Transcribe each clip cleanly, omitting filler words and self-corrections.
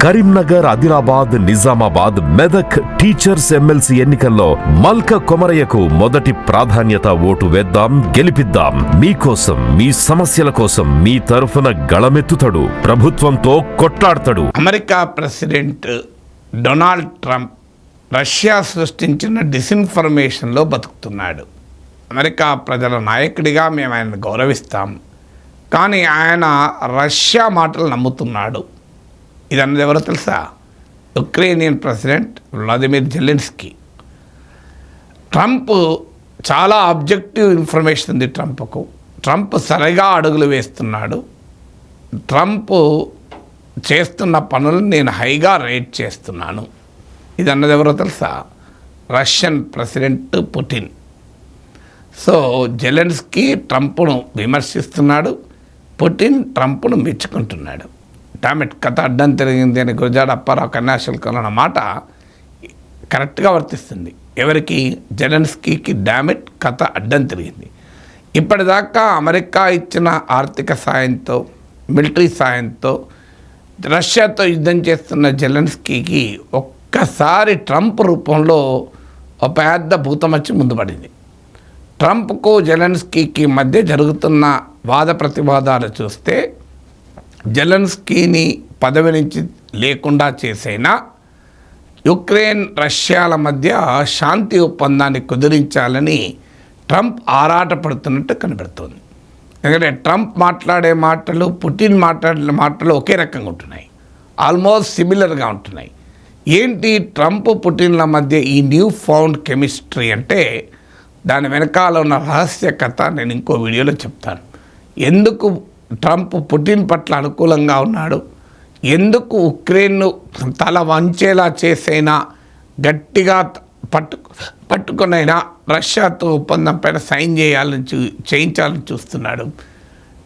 Karimnagar, Adilabad, Nizamabad, Medak teachers MLC ఎన్నికల్లో మల్క కొమరయ్యకు మొదటి ప్రాధాన్యత. ఓటు వేద్దాం, గెలిపిద్దాం. మీకోసం, మీ సమస్యల కోసం మీ తరఫున గళమెత్తుతాడు, ప్రభుత్వంతో కొట్లాడతాడు. America president Donald Trump Russia సృష్టించిన డిస్ఇన్ఫర్మేషన్లో బతుకుతున్నాడు. అమెరికా ప్రజల నాయకుడిగా మేము ఆయనను గౌరవిస్తాం, కానీ ఆయన రష్యా మాటలు నమ్ముతున్నాడు. ఇదన్నది ఎవరో తెలుసా? Ukrainian president Vladimir Zelensky. Trump చాలా ఆబ్జెక్టివ్ ఇన్ఫర్మేషన్ ఉంది ట్రంప్కు. ట్రంప్ సరిగా అడుగులు వేస్తున్నాడు. ట్రంప్ చేస్తున్న పనులను నేను హైగా రేట్ చేస్తున్నాను. ఇది అన్నది ఎవరో తెలుసా? Russian president Putin. So Zelensky ట్రంప్ను విమర్శిస్తున్నాడు, పుటిన్ ట్రంప్ను మెచ్చుకుంటున్నాడు. డామిట్ కథ అడ్డం తిరిగింది అని గురజాడ అప్పారావు కన్యాశుల్కంలో అన్న మాట కరెక్ట్గా వర్తిస్తుంది. ఎవరికి? జెలెన్స్కీకి డామిట్ కథ అడ్డం తిరిగింది. ఇప్పటిదాకా అమెరికా ఇచ్చిన ఆర్థిక సాయంతో, మిలిటరీ సాయంతో రష్యాతో యుద్ధం చేస్తున్న జెలెన్స్కీకి ఒక్కసారి ట్రంప్ రూపంలో ఒక పెద్ద భూతం వచ్చి ముందు పడింది. ట్రంప్కు జెలెన్స్కీకి మధ్య జరుగుతున్న వాద ప్రతివాదాలు చూస్తే జెలెన్స్కీని పదవి నుంచి లేకుండా చేసైనా యుక్రెయిన్ రష్యాల మధ్య శాంతి ఒప్పందాన్ని కుదిరించాలని ట్రంప్ ఆరాటపడుతున్నట్టు కనబడుతోంది. ఎందుకంటే ట్రంప్ మాట్లాడే మాటలు, పుటిన్ మాట్లాడే మాటలు ఒకే రకంగా ఉంటున్నాయి, ఆల్మోస్ట్ సిమిలర్గా ఉంటున్నాయి. ఏంటి ట్రంప్ పుటిన్ల మధ్య ఈ న్యూ ఫౌండ్ కెమిస్ట్రీ అంటే దాని వెనకాల ఉన్న రహస్య కథ నేను ఇంకో వీడియోలో చెప్తాను. ఎందుకు ట్రంప్ పుటిన్ పట్ల అనుకూలంగా ఉన్నాడు, ఎందుకు ఉక్రెయిన్ను తల వంచేలా చేసైనా, గట్టిగా పట్టుకునైనా రష్యాతో ఒప్పందం పైన సైన్ చేయించాలని చూస్తున్నాడు.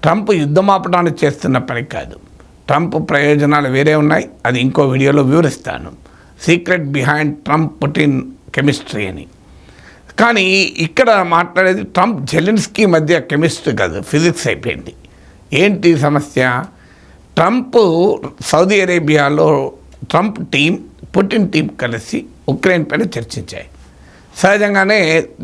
ట్రంప్ యుద్ధమాపడానికి చేస్తున్న పని కాదు. ట్రంప్ ప్రయోజనాలు వేరే ఉన్నాయి, అది ఇంకో వీడియోలో వివరిస్తాను. Secret behind Trump Putin chemistry అని. కానీ ఇక్కడ మాట్లాడేది ట్రంప్ జెలెన్స్కీ మధ్య కెమిస్ట్రీ కాదు, ఫిజిక్స్ అయిపోయింది. ఏంటి సమస్య? ట్రంప్ సౌదీ అరేబియాలో ట్రంప్ టీం, పుటిన్ టీం కలిసి ఉక్రెయిన్ పైన చర్చించాయి. సహజంగానే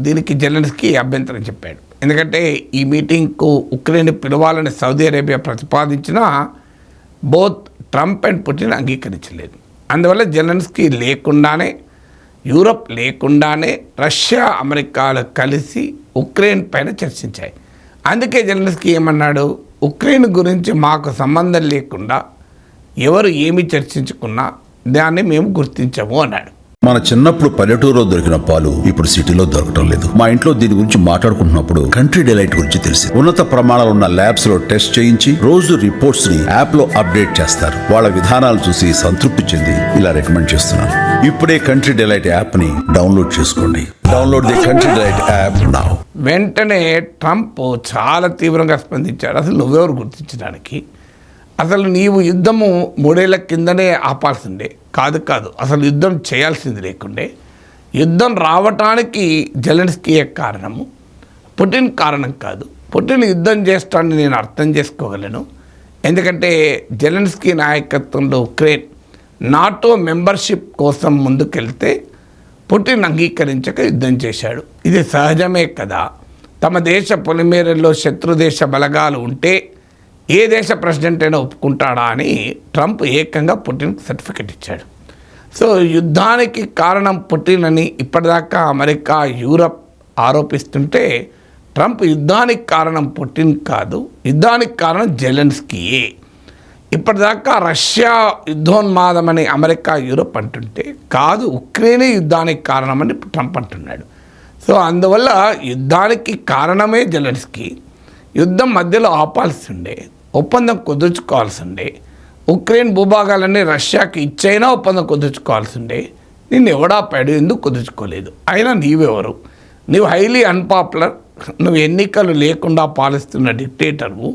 దీనికి జెలెన్స్కీ అభ్యంతరం చెప్పాడు. ఎందుకంటే ఈ మీటింగ్కు ఉక్రెయిన్ పిలవాలని సౌదీ అరేబియా ప్రతిపాదించినా బోత్ ట్రంప్ అండ్ పుటిన్ అంగీకరించలేదు. అందువల్ల జెలెన్స్కీ లేకుండానే, యూరప్ లేకుండానే రష్యా, అమెరికాలు కలిసి ఉక్రెయిన్ పైన చర్చించాయి. అందుకే జెలెన్స్కీ ఏమన్నాడు? ఉక్రెయిన్ గురించి మాకు సంబంధం లేకుండా ఎవరు ఏమి చర్చించుకున్నా దాన్ని మేము గుర్తించము అన్నాడు. మన చిన్నప్పుడు పల్లెటూరులో దొరికిన పాలు ఇప్పుడు సిటీలో దొరకటం లేదు. మా ఇంట్లో దీని గురించి మాట్లాడుకుంటున్నప్పుడు కంట్రీ డిలైట్ గురించి తెలిసి ఉన్నత ప్రమాణాలు ఉన్న ల్యాబ్స్ లో టెస్ట్ చేయించి రోజు రిపోర్ట్స్ ని యాప్ లో అప్డేట్ చేస్తారు. వాళ్ళ విధానాలు చూసి సంతృప్తి చెంది ఇలా రికమెండ్ చేస్తున్నాను. ఇప్పుడే కంట్రీ డిలైట్ యాప్ ని డౌన్లోడ్ చేసుకోండి. Download the country delight app now. వెంటనే ట్రంప్ చాలా తీవ్రంగా స్పందించాడు. అసలు నువ్వెవరు గుర్తించడానికి? అసలు నీవు యుద్ధము 3 ఏళ్ల కిందనే ఆపాల్సిందే. కాదు, అసలు యుద్ధం చేయాల్సింది లేకుండే. యుద్ధం రావటానికి జెలెన్స్కీయే కారణము, పుటిన్ కారణం కాదు. పుటిన్ యుద్ధం చేస్తాడని నేను అర్థం చేసుకోగలను. ఎందుకంటే జెలెన్స్కీ నాయకత్వంలో ఉక్రెయిన్ నాటో మెంబర్షిప్ కోసం ముందుకెళ్తే పుటిన్ అంగీకరించక యుద్ధం చేశాడు. ఇది సహజమే కదా. తమ దేశ పొలిమేరల్లో శత్రుదేశ బలగాలు ఉంటే ఏ దేశ ప్రెసిడెంట్ అయినా ఒప్పుకుంటాడా అని ట్రంప్ ఏకంగా పుటిన్కి సర్టిఫికెట్ ఇచ్చాడు. సో యుద్ధానికి కారణం పుటిన్ అని ఇప్పటిదాకా అమెరికా, యూరప్ ఆరోపిస్తుంటే ట్రంప్ యుద్ధానికి కారణం పుటిన్ కాదు, యుద్ధానికి కారణం జెలెన్స్కీయే. ఇప్పటిదాకా రష్యా యుద్ధోన్మాదమని అమెరికా, యూరప్ అంటుంటే కాదు, ఉక్రెయినే యుద్ధానికి కారణమని ట్రంప్ అంటున్నాడు. సో అందువల్ల యుద్ధానికి కారణమే జెలెన్స్కీ. యుద్ధం మధ్యలో ఆపాల్సిండే, ఒప్పందం కుదుర్చుకోవాల్సిండే. ఉక్రెయిన్ భూభాగాలన్నీ రష్యాకి ఇచ్చైనా ఒప్పందం కుదుర్చుకోవాల్సిండే. నిన్ను ఎవడాపాడు? ఎందుకు కుదుర్చుకోలేదు? అయినా నీవెవరు? నీవు హైలీ అన్పాపులర్, నువ్వు ఎన్నికలు లేకుండా పాలిస్తున్న డిక్టేటర్వు.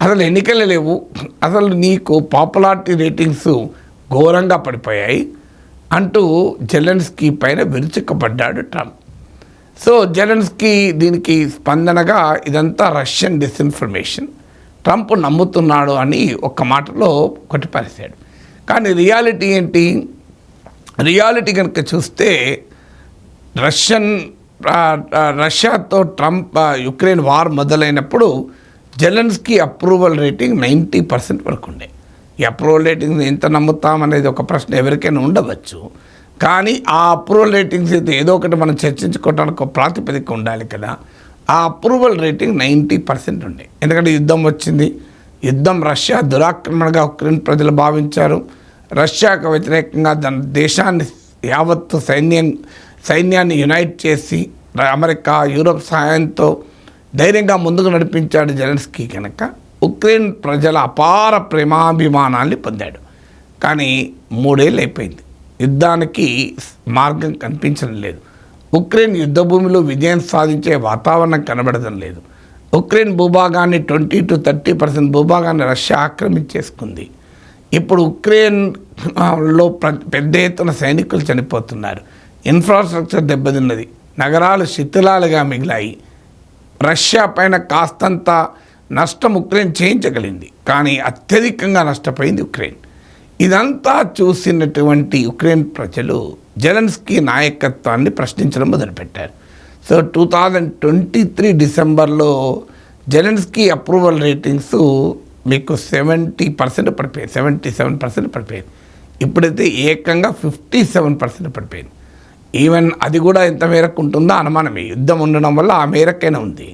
అసలు ఎన్నికలు లేవు, అసలు నీకు పాపులారిటీ రేటింగ్స్ ఘోరంగా పడిపోయాయి అంటూ జెలెన్స్కీ పైన విరుచుకుపడ్డాడు ట్రంప్. సో జెలెన్స్కీ దీనికి స్పందనగా ఇదంతా రష్యన్ డిస్ఇన్ఫర్మేషన్, ట్రంప్ నమ్ముతున్నాడు అని ఒక్క మాటలో కొట్టిపారేశాడు. కానీ రియాలిటీ ఏంటి? రియాలిటీ కనుక చూస్తే రష్యాతో ట్రంప్ యుక్రెయిన్ వార్ మొదలైనప్పుడు జెలెన్స్కీ అప్రూవల్ రేటింగ్ 90% వరకు ఉండే. ఈ అప్రూవల్ రేటింగ్స్ ఎంత నమ్ముతాం అనేది ఒక ప్రశ్న ఎవరికైనా ఉండవచ్చు. కానీ ఆ అప్రూవల్ రేటింగ్స్ అయితే ఏదో ఒకటి మనం చర్చించుకోవడానికి ఒక ప్రాతిపదిక ఉండాలి కదా. ఆ అప్రూవల్ రేటింగ్ 90% ఉండే. ఎందుకంటే యుద్ధం వచ్చింది. యుద్ధం రష్యా దురాక్రమణగా ఉక్రెయిన్ ప్రజలు భావించారు. రష్యాకు వ్యతిరేకంగా దేశాన్ని యావత్తు సైన్యాన్ని యునైట్ చేసి అమెరికా యూరోప్ సహాయంతో ధైర్యంగా ముందుకు నడిపించాడు జెలెన్స్కీ. కనుక ఉక్రెయిన్ ప్రజల అపార ప్రేమాభిమానాల్ని పొందాడు. కానీ 3 ఏళ్ళు అయిపోయింది, యుద్ధానికి మార్గం కనిపించడం లేదు. ఉక్రెయిన్ యుద్ధభూమిలో విజయం సాధించే వాతావరణం కనబడడం లేదు. ఉక్రెయిన్ భూభాగాన్ని 20 to 30% భూభాగాన్ని రష్యా ఆక్రమించేసుకుంది. ఇప్పుడు ఉక్రెయిన్లో పెద్ద ఎత్తున సైనికులు చనిపోతున్నారు. ఇన్ఫ్రాస్ట్రక్చర్ దెబ్బతిన్నది. నగరాలు శిథిలాలుగా మిగిలాయి. రష్యా పైన కాస్తంత నష్టం ఉక్రెయిన్ చేయించగలిగింది, కానీ అత్యధికంగా నష్టపోయింది ఉక్రెయిన్. ఇదంతా చూసినటువంటి ఉక్రెయిన్ ప్రజలు జెలెన్స్కీ నాయకత్వాన్ని ప్రశ్నించడం మొదలుపెట్టారు. సో 2023 డిసెంబర్లో జెలెన్స్కీ అప్రూవల్ రేటింగ్స్ మీకు 70% పడిపోయాయి, 77% పడిపోయింది. ఇప్పుడైతే ఏకంగా 57% పడిపోయింది. ఈవెన్ అది కూడా ఎంత మేరకు ఉంటుందో అనుమానమే. యుద్ధం ఉండడం వల్ల ఆ మేరకైనా ఉంది.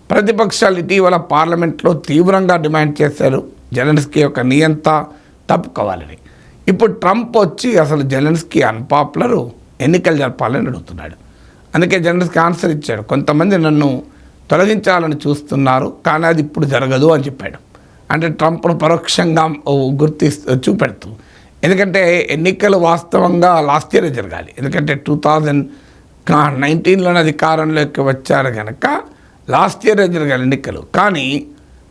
ప్రతిపక్షాలు ఇటీవల పార్లమెంట్లో తీవ్రంగా డిమాండ్ చేశారు జెలెన్స్కీ యొక్క నియంత తప్పుకోవాలని. ఇప్పుడు ట్రంప్ వచ్చి అసలు జెలెన్స్కీ అన్పాపులరు, ఎన్నికలు జరపాలని అడుగుతున్నాడు. అందుకే జెలెన్స్కీ ఆన్సర్ ఇచ్చాడు. కొంతమంది నన్ను తొలగించాలని చూస్తున్నారు, కానీ అది ఇప్పుడు జరగదు అని చెప్పాడు. అంటే ట్రంప్ను పరోక్షంగా చూపెడుతూ. ఎందుకంటే ఎన్నికలు వాస్తవంగా లాస్ట్ ఇయర్ జరగాలి. ఎందుకంటే 2019లోనే అధికారంలోకి వచ్చారు కనుక లాస్ట్ ఇయర్ జరగాలి ఎన్నికలు. కానీ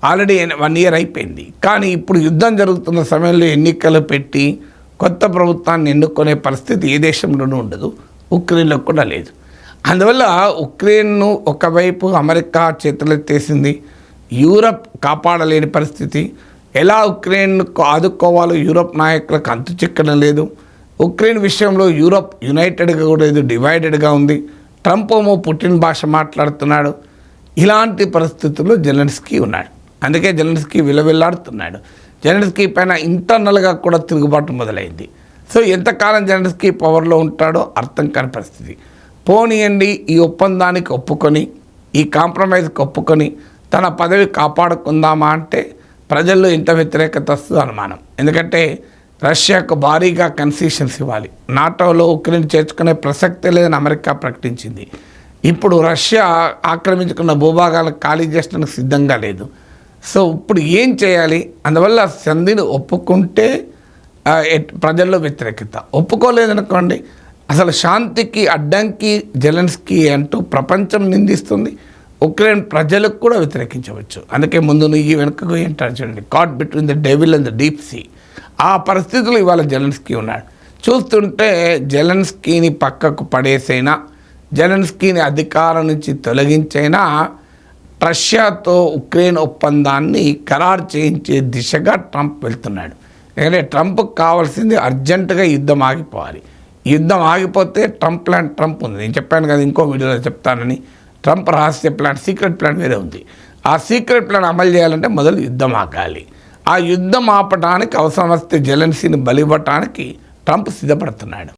ఆల్రెడీ 1 year అయిపోయింది. కానీ ఇప్పుడు యుద్ధం జరుగుతున్న సమయంలో ఎన్నికలు పెట్టి కొత్త ప్రభుత్వాన్ని ఎన్నుకునే పరిస్థితి ఏ దేశంలోనూ ఉండదు, ఉక్రెయిన్లో కూడా లేదు. అందువల్ల ఉక్రెయిన్ను ఒకవైపు అమెరికా చేతులెత్తేసింది, యూరప్ కాపాడలేని పరిస్థితి. ఎలా ఉక్రెయిన్ను ఆదుకోవాలో యూరప్ నాయకులకు అంతు చిక్కడం లేదు. ఉక్రెయిన్ విషయంలో యూరప్ యునైటెడ్గా కూడా లేదు, డివైడెడ్గా ఉంది. ట్రంప్ ఏమో పుటిన్ భాష మాట్లాడుతున్నాడు. ఇలాంటి పరిస్థితుల్లో జెలెన్స్కీ ఉన్నాడు. అందుకే జెలెన్స్కీ విలవిల్లాడుతున్నాడు. జెలెన్స్కీ పైన ఇంటర్నల్గా కూడా తిరుగుబాటు మొదలైంది. సో ఎంతకాలం జెలెన్స్కీ పవర్లో ఉంటాడో అర్థం కాని పరిస్థితి. పోనీయండి, ఈ ఒప్పందానికి ఒప్పుకొని, ఈ కాంప్రమైజ్కి ఒప్పుకొని తన పదవి కాపాడుకుందామా అంటే ప్రజల్లో ఎంత వ్యతిరేకత వస్తుందో అనుమానం. ఎందుకంటే రష్యాకు భారీగా కన్సెషన్స్ ఇవ్వాలి. నాటోలో ఉక్రెయిన్ చేర్చుకునే ప్రసక్తే లేదని అమెరికా ప్రకటించింది. ఇప్పుడు రష్యా ఆక్రమించుకున్న భూభాగాలను ఖాళీ చేయడానికి సిద్ధంగా లేదు. సో ఇప్పుడు ఏం చేయాలి? అందువల్ల సంధిని ఒప్పుకుంటే ప్రజల్లో వ్యతిరేకత, ఒప్పుకోలేదనుకోండి అసలు శాంతికి అడ్డంకి జెలెన్స్కీ అంటూ ప్రపంచం నిందిస్తుంది. ఉక్రెయిన్ ప్రజలకు కూడా వ్యతిరేకించవచ్చు. అందుకే ముందు నువ్వు వెనుకకు ఏంటారు చూడండి, caught between the devil and the deep sea. ఆ పరిస్థితులు ఇవాళ జెలెన్స్కీ ఉన్నాడు. చూస్తుంటే జెలెన్స్కీని పక్కకు పడేసైనా, జెలెన్స్కీని అధికారం నుంచి తొలగించైనా రష్యాతో ఉక్రెయిన్ ఒప్పందాన్ని ఖరారు చేయించే దిశగా ట్రంప్ వెళ్తున్నాడు. ఎందుకంటే ట్రంప్కి కావాల్సింది అర్జెంటుగా యుద్ధం ఆగిపోవాలి. యుద్ధం ఆగిపోతే ట్రంప్ ఉంది. నేను చెప్పాను కదా, ఇంకో వీడియోలో చెప్తానని. ట్రంప్ రహస్య ప్లాన్, సీక్రెట్ ప్లాన్ వేరే ఉంది. ఆ సీక్రెట్ ప్లాన్ అమలు చేయాలంటే మొదలు యుద్ధం ఆగాలి. ఆ యుద్ధం ఆపడానికి అవసరం వస్తే జెలెన్స్కీని బలివ్వటానికి ట్రంప్ సిద్ధపడుతున్నాడు.